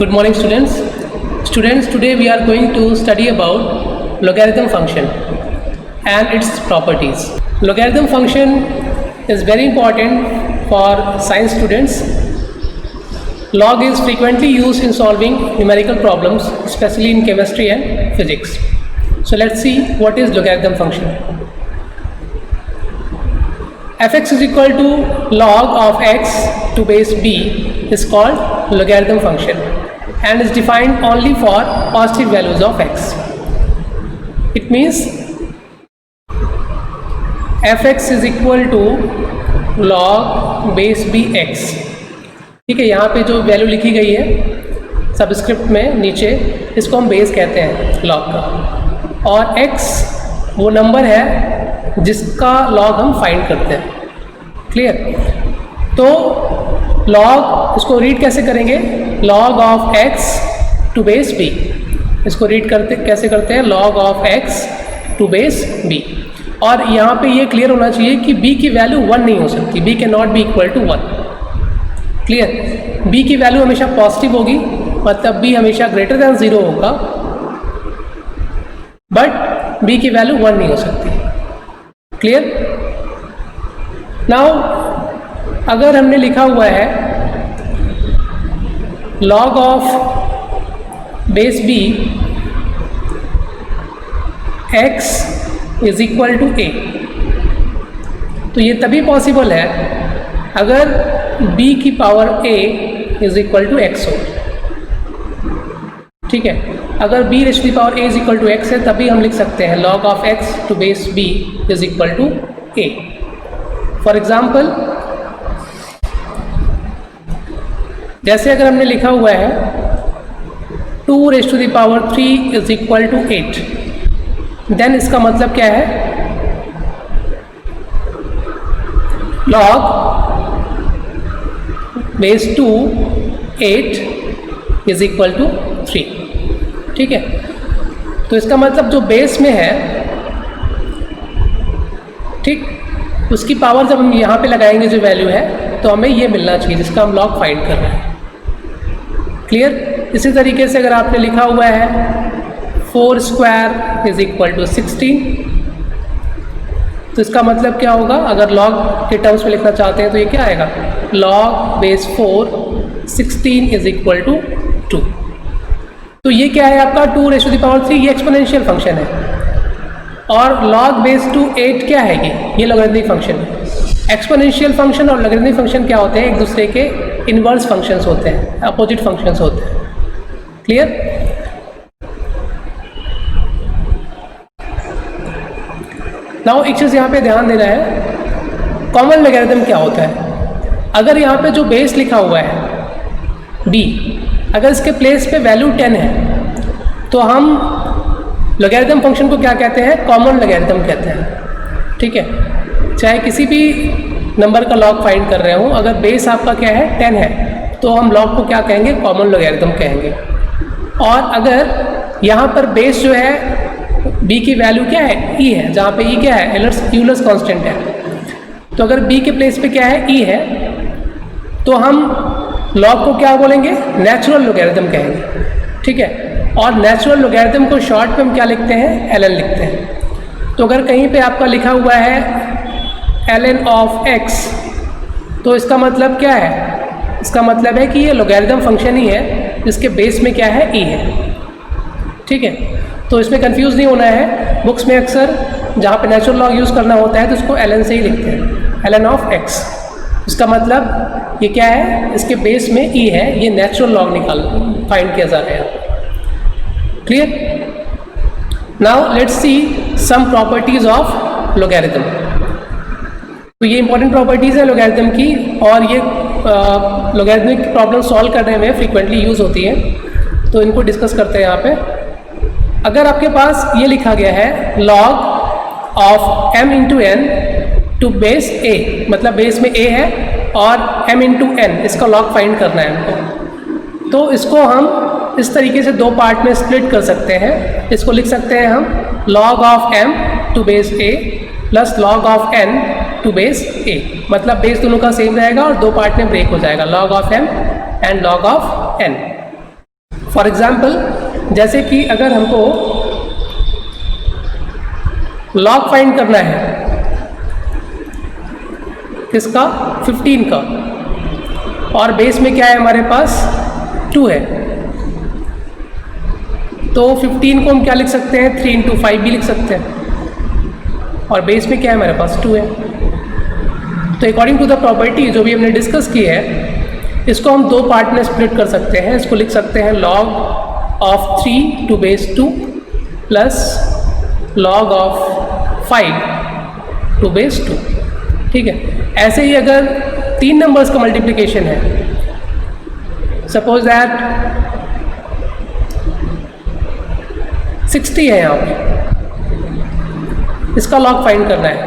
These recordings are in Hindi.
Good morning, students. Students, today we are going to study about logarithm function and its properties. Logarithm function is very important for science students. Log is frequently used in solving numerical problems, especially in chemistry and physics. So let's see what is logarithm function. Fx is equal to log of x to base b is called logarithm function and is defined only for positive values of x. It means fx is equal to log base b x. ठीक है, यहाँ पे जो वैल्यू लिखी गई है सबस्क्रिप्ट में नीचे, इसको हम बेस कहते हैं लॉग का, और x वो नंबर है जिसका लॉग हम फाइंड करते हैं. क्लियर? तो लॉग, इसको रीड कैसे करेंगे? Log of x to base b. इसको रीड कैसे करते हैं? Log of x to base b. और यहाँ पे ये क्लियर होना चाहिए कि b की वैल्यू 1 नहीं हो सकती. b can not be equal to 1. Clear? b की वैल्यू हमेशा पॉजिटिव होगी, मतलब b हमेशा ग्रेटर देन 0 होगा, बट b की वैल्यू 1 नहीं हो सकती. क्लियर? नाउ अगर हमने लिखा हुआ है log of base b x is equal to a, तो ये तभी पॉसिबल है अगर b की power a is equal to x हो. ठीक है, अगर b raise to the power a is equal to x है तभी हम लिख सकते हैं log of x to base b is equal to a. For example, जैसे अगर हमने लिखा हुआ है 2 raise to the power 3 is equal to 8, then इसका मतलब क्या है? log base 2 8 is equal to 3. ठीक है, तो इसका मतलब जो बेस में है, ठीक, उसकी पावर जब हम यहाँ पे लगाएंगे जो वैल्यू है, तो हमें ये मिलना चाहिए जिसका हम लॉग फाइंड कर रहे हैं. क्लियर? इसी तरीके से अगर आपने लिखा हुआ है 4 स्क्वायर इज इक्वल टू 16, तो इसका मतलब क्या होगा? अगर लॉग के टर्म्स में लिखना चाहते हैं तो ये क्या आएगा? Log base 4 16 is equal to 2. तो ये क्या है आपका 2 रेज़ टू द पावर 3, ये एक्सपोनेंशियल फंक्शन है. और log बेस 2 8 क्या है? ये लॉगरिथमिक फंक्शन है. एक्सपोनेंशियल फंक्शन और लॉगरिथमिक फंक्शन क्या होते हैं? एक दूसरे के इनवर्स फंक्शंस होते हैं, अपोजिट फंक्शंस होते हैं. क्लियर? नाउ एक चीज़ यहाँ पे ध्यान देना है, कॉमन लॉगरिथम क्या होता है? अगर यहाँ पे जो बेस लिखा हुआ है b, अगर इसके प्लेस पे वैल्यू 10 है तो हम लॉगरिथम फंक्शन को क्या कहते हैं? कॉमन लॉगरिथम कहते हैं. ठीक है, चाहे किसी भी नंबर का लॉग फाइंड कर रहे हो, अगर बेस आपका क्या है 10 है तो हम लॉग को क्या कहेंगे? कॉमन लॉगरिथम कहेंगे. और अगर यहाँ पर बेस जो है b की वैल्यू क्या है? e है, जहाँ पे e क्या है? यूलर्स कांस्टेंट है. तो अगर b के प्लेस पे क्या है? e है, तो हम लॉग को क्या बोलेंगे? नेचुरल लॉगरिथम कहेंगे. ठीक है, और नेचुरल लॉगरिथम को शॉर्ट में हम क्या लिखते हैं? ln लिखते हैं. तो अगर कहीं पे आपका लिखा हुआ है ln ऑफ x, तो इसका मतलब क्या है? इसका मतलब है कि ये लॉगरिथम फंक्शन ही है जिसके बेस में क्या है? e है. ठीक है, तो इसमें कंफ्यूज नहीं होना है. बुक्स में अक्सर जहाँ पे नेचुरल लॉग यूज़ करना होता है तो इसको ln से ही लिखते हैं, ln ऑफ x. इसका मतलब ये क्या है? इसके बेस में e है, ये नेचुरल लॉग फाइंड किया जा रहा है. Clear? Now let's see some properties of logarithm. तो ये इंपॉर्टेंट प्रॉपर्टीज़ है लॉगरिथम की, और ये लॉगरिथमिक प्रॉब्लम सॉल्व करने में फ्रीक्वेंटली यूज़ होती है. तो इनको डिस्कस करते हैं यहाँ पे. अगर आपके पास ये लिखा गया है log of m into n to base a, मतलब बेस में a है और m इंटू n, इसका लॉग फाइंड करना है हमको, तो इसको हम इस तरीके से 2 पार्ट में स्प्लिट कर सकते हैं. इसको लिख सकते हैं हम log of m to base a plus log of n to base a, मतलब बेस दोनों का सेम रहेगा और 2 पार्ट में ब्रेक हो जाएगा, log of m and log of n. For example जैसे कि अगर हमको लॉग फाइंड करना है किसका, 15 का, और बेस में क्या है हमारे पास 2 है, तो 15 को हम क्या लिख सकते हैं 3 इंटू 5 भी लिख सकते हैं, और बेस में क्या है हमारे पास 2 है। तो अकॉर्डिंग टू द प्रॉपर्टी जो भी हमने डिस्कस की है, इसको हम 2 पार्ट में स्प्लिट कर सकते हैं। इसको लिख सकते हैं log of 3 to base 2 plus log of 5 to base 2, ठीक है। ऐसे ही अगर 3 नंबर्स का मल्टीप्लिकेशन है, सपोज दैट 60 है यहाँ पे, इसका log फाइंड करना है,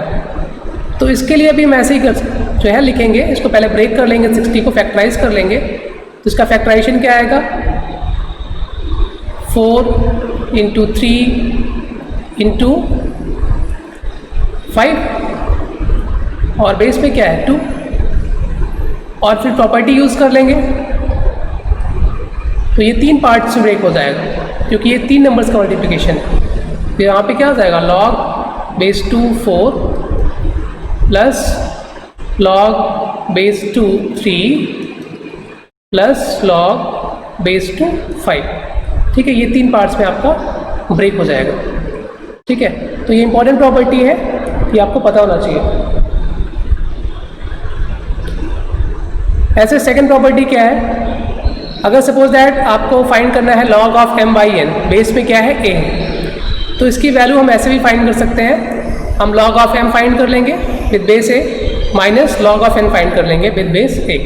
तो इसके लिए भी हम ऐसे ही जो है लिखेंगे, इसको पहले ब्रेक कर लेंगे, 60 को फैक्टराइज कर लेंगे, तो इसका फैक्टराइजेशन क्या आएगा 4 इंटू 3 इंटू 5, और बेस में क्या है 2, और फिर प्रॉपर्टी यूज़ कर लेंगे, तो ये 3 पार्ट्स में ब्रेक हो जाएगा क्योंकि ये 3 नंबर्स का मल्टीप्लिकेशन है। तो यहाँ पे क्या हो जाएगा log base 2 4 plus log base 2 3 plus log base 2 5, ठीक है। ये 3 पार्ट्स में आपका ब्रेक हो जाएगा, ठीक है। तो ये इंपॉर्टेंट प्रॉपर्टी है, ये आपको पता होना चाहिए। ऐसे सेकंड प्रॉपर्टी क्या है, अगर सपोज दैट आपको फाइंड करना है log of m by n, base में क्या है a है, तो इसकी वैल्यू हम ऐसे भी फाइंड कर सकते हैं, हम log of m फाइंड कर लेंगे with base a minus log of n find कर लेंगे विद बेस a,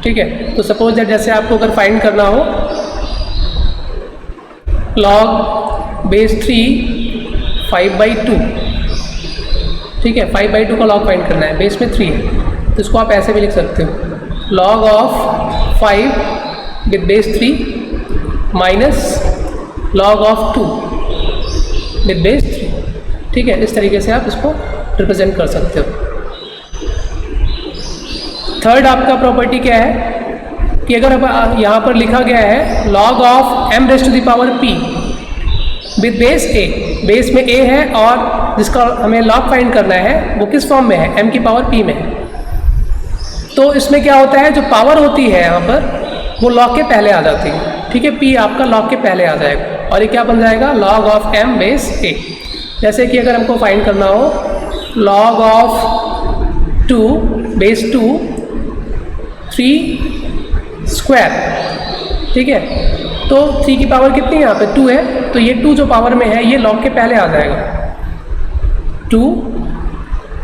ठीक है। तो सपोज दैट जैसे आपको अगर फाइंड करना हो log base 3 5/2, ठीक है, 5/2 का log फाइंड करना है, बेस में 3 है, तो इसको आप ऐसे भी लिख सकते हो log of 5 with base 3 minus log of 2 with base 3, ठीक है। इस तरीके से आप इसको रिप्रेजेंट कर सकते हो। थर्ड आपका प्रॉपर्टी क्या है कि अगर यहाँ पर लिखा गया है log of m raised to the power p with base a, base में a है और जिसका हमें log फाइंड करना है वो किस फॉर्म में है, m की पावर p में है, तो इसमें क्या होता है जो पावर होती है यहाँ पर वो log के पहले आ जाती है, ठीक है। p आपका log के पहले आ जाएगा और ये क्या बन जाएगा log of m base a। जैसे कि अगर हमको फाइंड करना हो log of 2 बेस 2 3 स्क्वायर, ठीक है, तो 3 की पावर कितनी है यहाँ पे 2 है, तो ये 2 जो पावर में है ये log के पहले आ जाएगा, 2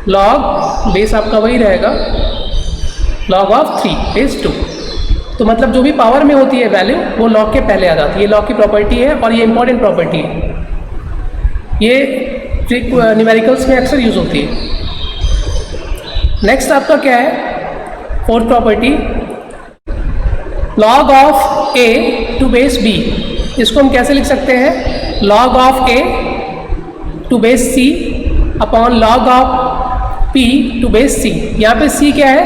log बेस आपका वही रहेगा log of 3 बेस 2, तो मतलब जो भी पावर में होती है वैल्यू वो log के पहले आ जाती है। ये log की प्रॉपर्टी है और ये इंपॉर्टेंट प्रॉपर्टी है, ये न्यूमेरिकल्स में अक्सर यूज़ होती है। नेक्स्ट आपका क्या है fourth property log of a to base b, इसको हम कैसे लिख सकते हैं log of a to base c upon log of p to base c। यहाँ पे c क्या है,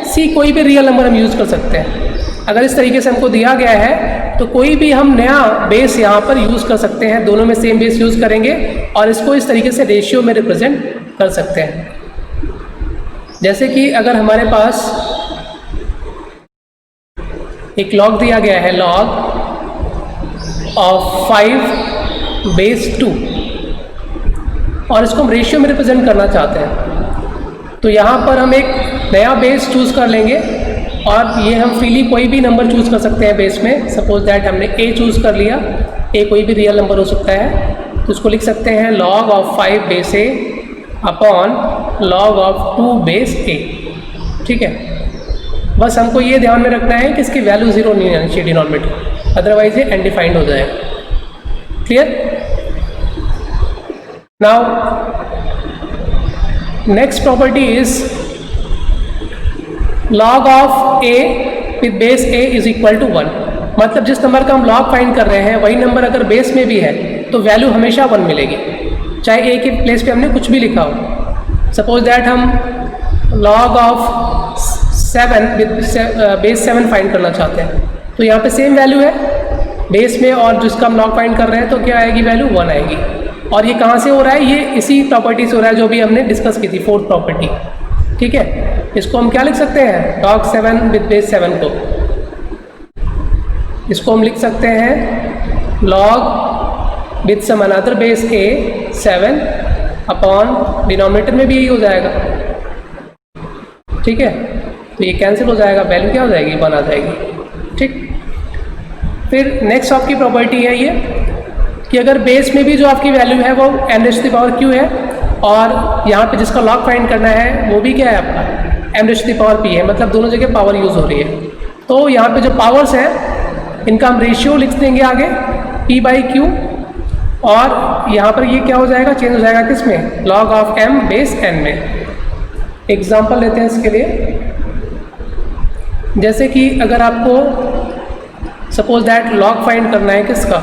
c कोई भी रियल नंबर हम यूज़ कर सकते हैं। अगर इस तरीके से हमको दिया गया है तो कोई भी हम नया बेस यहाँ पर यूज़ कर सकते हैं, दोनों में सेम बेस यूज़ करेंगे और इसको इस तरीके से रेशियो में रिप्रेजेंट कर सकते हैं। जैसे कि अगर हमारे पास एक log दिया गया है log of 5 बेस 2 और इसको हम रेशियो में रिप्रेजेंट करना चाहते हैं, तो यहाँ पर हम एक नया बेस चूज़ कर लेंगे और ये हम फ्रीली कोई भी नंबर चूज़ कर सकते हैं बेस में। सपोज दैट हमने a चूज़ कर लिया, a कोई भी रियल नंबर हो सकता है, तो इसको लिख सकते हैं log of 5 base a upon log of 2 base a, ठीक है। बस हमको ये ध्यान में रखना है कि इसकी वैल्यू 0 नहीं आनी चाहिए डिनोमिनेटर, अदरवाइज ये अनडिफाइंड हो जाएगा। Clear? Now next property is log of a with base a is equal to 1, मतलब जिस नंबर का हम log फाइंड कर रहे हैं वही नंबर अगर बेस में भी है तो वैल्यू हमेशा 1 मिलेगी, चाहे a के प्लेस पे हमने कुछ भी लिखा हो। सपोज दैट हम log of 7 with base 7 find करना चाहते हैं, तो यहाँ पे सेम वैल्यू है बेस में और जिसका हम लॉग फाइंड कर रहे हैं तो क्या आएगी वैल्यू 1 आएगी। और ये कहाँ से हो रहा है, ये इसी प्रॉपर्टी से हो रहा है जो भी हमने डिस्कस की थी, फोर्थ प्रॉपर्टी। ठीक है, इसको हम क्या लिख सकते हैं, log 7 विद बेस 7 को, इसको हम लिख सकते हैं log with some another base a 7 upon denominator में भी यही हो जाएगा। ठीक है, तो ये कैंसिल हो जाएगा, वैल्यू क्या हो जाएगी, 1 आ जाएगी। ठीक, फिर नेक्स्ट आपकी प्रॉपर्टी है ये कि अगर बेस में भी जो आपकी वैल्यू है वो n⁻q है और यहाँ पे जिसका लॉग फाइंड करना है वो भी क्या है आपका m⁻p है, मतलब दोनों जगह पावर यूज़ हो रही है। तो यहाँ पे जो पावर्स हैं इनका हम रेशियो लिख देंगे आगे p/q, और यहाँ पर ये क्या हो जाएगा, चेंज हो जाएगा किसमें, log of m base n में। एग्जाम्पल लेते हैं इसके लिए, जैसे कि अगर आपको सपोज दैट लॉग फाइंड करना है किसका,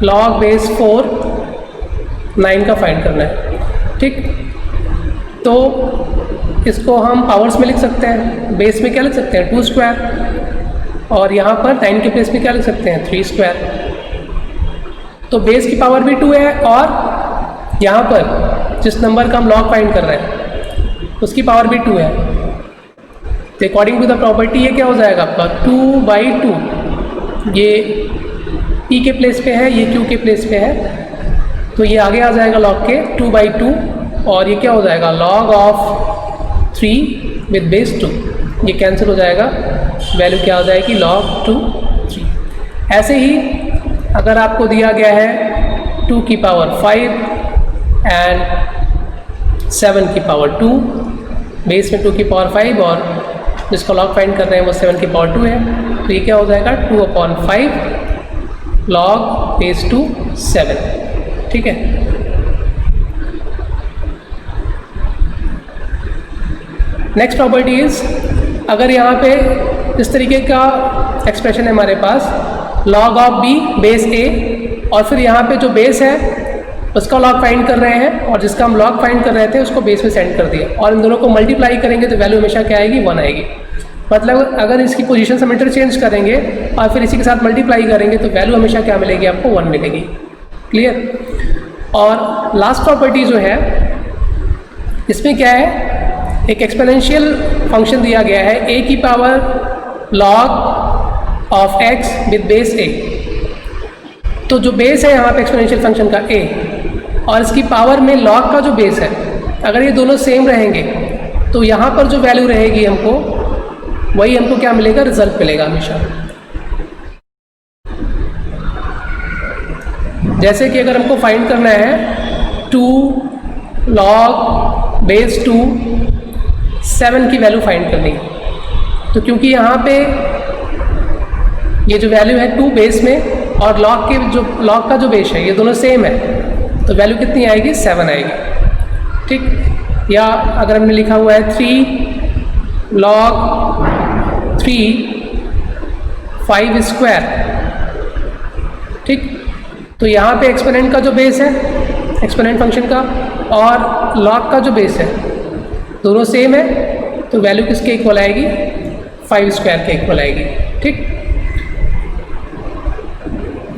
log बेस 4 9 का फाइंड करना है। ठीक, तो इसको हम पावर्स में लिख सकते हैं, बेस में क्या लिख सकते हैं 2 स्क्वायर, और यहाँ पर 9 के प्लेस में क्या लिख सकते हैं 3 स्क्वायर। तो बेस की पावर भी 2 है और यहाँ पर जिस नंबर का हम लॉग फाइंड कर रहे हैं उसकी पावर भी 2 है। तो अकॉर्डिंग टू द प्रॉपर्टी ये क्या हो जाएगा आपका 2/2, ये p के प्लेस पे है, ये q के प्लेस पे है, तो ये आगे आ जाएगा log के 2/2, और ये क्या हो जाएगा log ऑफ 3 विद बेस 2, ये कैंसिल हो जाएगा, वैल्यू क्या हो जाएगी log 2 3। ऐसे ही अगर आपको दिया गया है 2 की पावर 5 एंड 7 की पावर 2, बेस में 2 की पावर 5 और जिसको लॉग फाइंड कर रहे हैं वो 7 की पावर 2 है, तो ये क्या हो जाएगा 2/5 log बेस 2 7। ठीक है, नेक्स्ट प्रॉपर्टी इज, अगर यहाँ पे इस तरीके का एक्सप्रेशन है हमारे पास log of b base a, और फिर यहाँ पे जो बेस है उसका लॉग फाइंड कर रहे हैं और जिसका हम लॉग फाइंड कर रहे थे उसको बेस में सेंड कर दिया, और इन दोनों को मल्टीप्लाई करेंगे तो वैल्यू हमेशा क्या आएगी 1 आएगी। मतलब अगर इसकी पोजीशन हम इंटरचेंज करेंगे और फिर इसी के साथ मल्टीप्लाई करेंगे तो वैल्यू हमेशा क्या मिलेगी आपको 1 मिलेगी। क्लियर। और लास्ट प्रॉपर्टी जो है इसमें क्या है, एक एक्सपोनेंशियल फंक्शन दिया गया है a की power log of x with base a। तो जो बेस है यहाँ पे एक्सपोनेंशियल फंक्शन का a और इसकी पावर में log का जो बेस है, अगर ये दोनों सेम रहेंगे तो यहाँ पर जो वैल्यू रहेगी हमको वही हमको क्या मिलेगा, रिजल्ट मिलेगा हमेशा। जैसे कि अगर हमको फाइंड करना है 2 log बेस 2 7 की वैल्यू फाइंड करनी है, तो क्योंकि यहाँ पे ये जो वैल्यू है 2 बेस में और log का जो बेस है ये दोनों सेम है, तो वैल्यू कितनी आएगी 7 आएगी। ठीक, या अगर हमने लिखा हुआ है 3 log 3 5 स्क्वायर। ठीक, तो यहाँ पे एक्सपोनेंट का जो बेस है, एक्सपोनेंट फंक्शन का, और log का जो बेस है दोनों सेम है, तो वैल्यू किसके इक्वल आएगी 5 स्क्वायर के इक्वल आएगी। ठीक,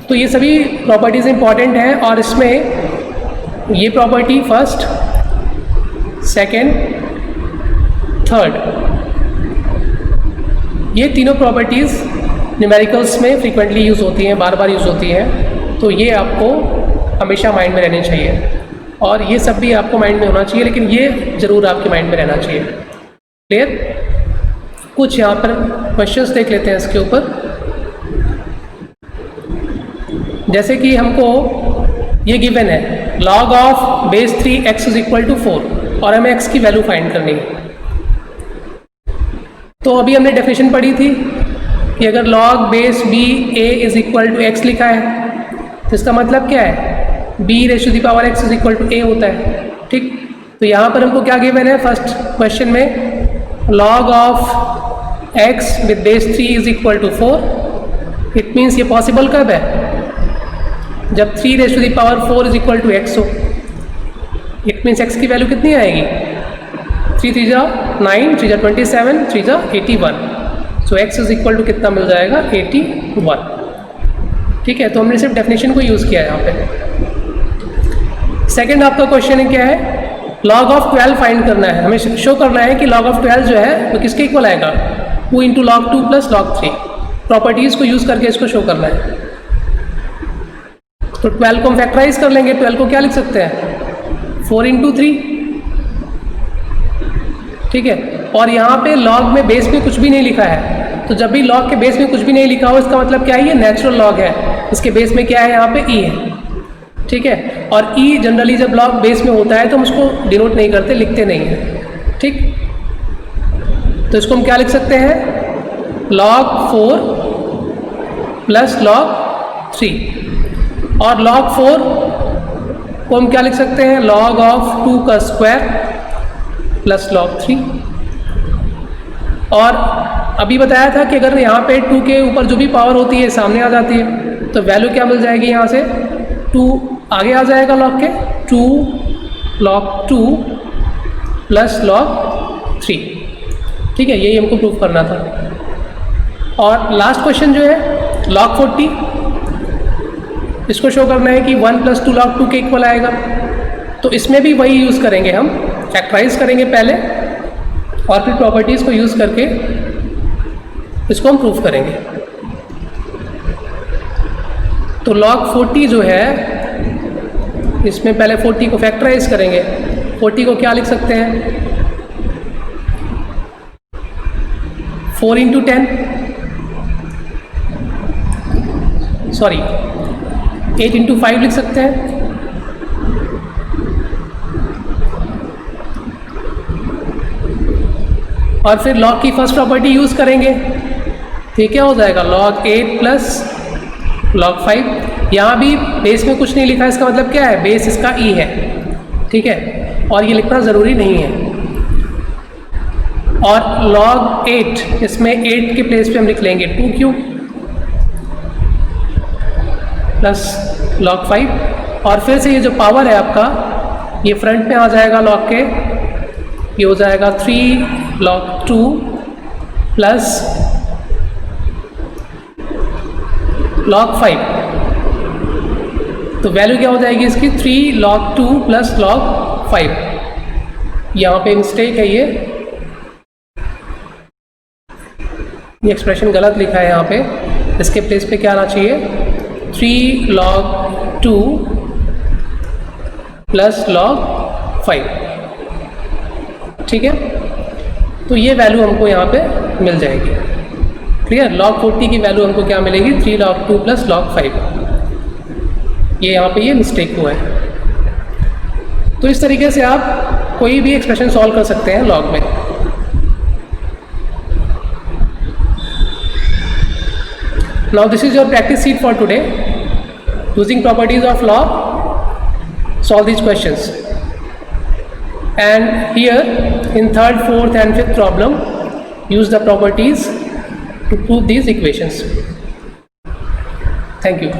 तो ये सभी प्रॉपर्टीज़ इंपॉर्टेंट हैं और इसमें ये प्रॉपर्टी फर्स्ट, सेकेंड, थर्ड, ये तीनों प्रॉपर्टीज़ न्यूमेरिकल्स में फ्रीक्वेंटली यूज़ होती हैं, बार बार यूज़ होती हैं, तो ये आपको हमेशा माइंड में रहनी चाहिए, और ये सब भी आपको माइंड में होना चाहिए, लेकिन ये ज़रूर आपके माइंड में रहना चाहिए। क्लियर। कुछ यहाँ पर क्वेश्चंस देख लेते हैं इसके ऊपर। जैसे कि हमको ये गिवन है log of base 3x is equal to 4 और हमें x की वैल्यू फाइंड करनी है। तो अभी हमने डेफिनेशन पढ़ी थी कि अगर log base b a is equal to x लिखा है तो इसका मतलब क्या है, b ratio the power x is equal to a होता है। ठीक, तो यहाँ पर हमको क्या गिवन है फर्स्ट क्वेश्चन में, log of x with base 3 is equal to 4। It means ये पॉसिबल कब है, जब 3 ratio the power 4 is equal to x हो। इट मीन्स x की वैल्यू कितनी आएगी, 3 3 जा 9, 3 जा 27, 3 जा 81। सो x इज इक्वल टू कितना मिल जाएगा 81। ठीक है, तो हमने सिर्फ डेफिनेशन को यूज़ किया है यहाँ पे। सेकंड आपका क्वेश्चन है क्या है, log ऑफ 12 फाइंड करना है, हमें शो करना है कि log ऑफ 12 जो है वो किसके इक्वल आएगा, 2 into log 2 plus log 3। Properties को यूज़ करके इसको शो करना है। तो 12 को हम फैक्टराइज कर लेंगे, 12 को क्या लिख सकते हैं, 4 इंटू 3, ठीक है। और यहाँ पे log में बेस में कुछ भी नहीं लिखा है, तो जब भी log के बेस में कुछ भी नहीं लिखा हो इसका मतलब क्या है, ये नेचुरल log है, इसके बेस में क्या है, यहाँ पे e है, ठीक है। और e जनरली जब log बेस में होता है तो हम उसको डिनोट नहीं करते, लिखते नहीं हैं, ठीक। तो इसको हम क्या लिख सकते हैं, log 4 प्लस log 3, और log 4 को हम क्या लिख सकते हैं, log ऑफ 2 का स्क्वायर प्लस log 3। और अभी बताया था कि अगर यहाँ पे 2 के ऊपर जो भी पावर होती है सामने आ जाती है, तो वैल्यू क्या मिल जाएगी, यहाँ से 2 आगे आ जाएगा log के, 2 log 2 प्लस log 3, ठीक है। यही हमको प्रूव करना था। और लास्ट क्वेश्चन जो है log 40, इसको शो करना है कि 1 प्लस 2 log 2 के इक्वल आएगा। तो इसमें भी वही यूज़ करेंगे, हम फैक्टराइज करेंगे पहले और फिर प्रॉपर्टीज़ को यूज़ करके इसको हम प्रूफ करेंगे। तो log 40 जो है, इसमें पहले 40 को फैक्टराइज करेंगे। 40 को क्या लिख सकते हैं, 4 इंटू 10, सॉरी 8 इंटू 5 लिख सकते हैं। और फिर log की फर्स्ट प्रॉपर्टी यूज़ करेंगे, तो क्या हो जाएगा, log 8 प्लस log 5। यहाँ भी बेस में कुछ नहीं लिखा, इसका मतलब क्या है, बेस इसका e है, ठीक है, और ये लिखना ज़रूरी नहीं है। और log 8, इसमें 8 के प्लेस पे हम लिख लेंगे 2 क्यूब प्लस log 5। और फिर से ये जो पावर है आपका, ये फ्रंट में आ जाएगा log के, ये हो जाएगा 3 log 2 प्लस log 5। तो वैल्यू क्या हो जाएगी इसकी, 3 log 2 प्लस log 5। यहाँ पे मिस्टेक है, ये एक्सप्रेशन गलत लिखा है यहाँ पे, इसके प्लेस पे क्या आना चाहिए, 3 log 2 प्लस log 5, ठीक है। तो ये वैल्यू हमको यहाँ पे मिल जाएगी, क्लियर। log 40 की वैल्यू हमको क्या मिलेगी, 3 log 2 प्लस log 5। ये यहाँ पे ये मिस्टेक हुआ है। तो इस तरीके से आप कोई भी एक्सप्रेशन सॉल्व कर सकते हैं log में। Now this is your practice sheet for today. Using properties of log, solve these questions. And here in third, fourth and fifth problem, use the properties to prove these equations. Thank you.